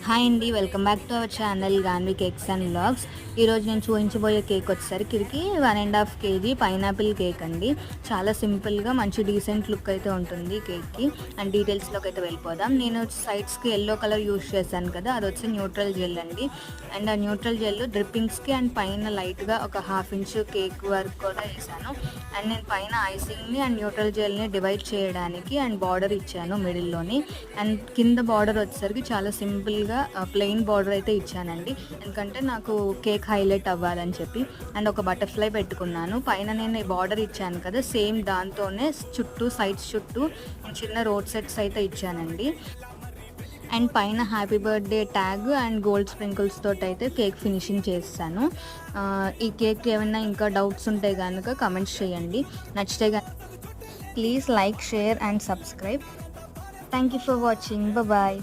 Hi అండి, welcome back to our channel Gaanvi cakes and vlogs. ఈరోజు నేను చూపించబోయే కేక్ వచ్చేసరికి 1.5 kg పైనాపిల్ కేక్ అండి. చాలా సింపుల్గా మంచి డీసెంట్ లుక్ అయితే ఉంటుంది కేక్కి. అండ్ డీటెయిల్స్లోకి అయితే వెళ్ళిపోదాం. నేను సైడ్స్కి ఎల్లో కలర్ యూస్ చేశాను కదా, అది వచ్చి న్యూట్రల్ జెల్ అండి. అండ్ ఆ న్యూట్రల్ జెల్ డ్రిప్పింగ్స్కి అండ్ పైన లైట్గా ఒక 1/2 ఇంచ్ కేక్ వర్క్ కూడా వేసాను. అండ్ నేను పైన ఐసింగ్ని అండ్ న్యూట్రల్ జెల్ని డివైడ్ చేయడానికి అండ్ బార్డర్ ఇచ్చాను మిడిల్లోని. అండ్ కింద బార్డర్ వచ్చేసరికి చాలా సింపుల్గా ప్లెయిన్ బార్డర్ అయితే ఇచ్చానండి, ఎందుకంటే నాకు కేక్ హైలైట్ అవ్వాలని చెప్పి. అండ్ ఒక బటర్ఫ్లై పెట్టుకున్నాను. పైన నేను బార్డర్ ఇచ్చాను కదా, సేమ్ దాంతోనే చుట్టూ సైడ్స్ చుట్టూ చిన్న రోడ్ సెట్స్ అయితే ఇచ్చానండి. అండ్ పైన happy birthday tag and gold sprinkles తోటి అయితే కేక్ ఫినిషింగ్ చేస్తాను. ఈ కేక్ ఏమైనా ఇంకా డౌట్స్ ఉంటే కనుక కమెంట్స్ చేయండి. నచ్చితే please like, share and subscribe. Thank you for watching. Bye.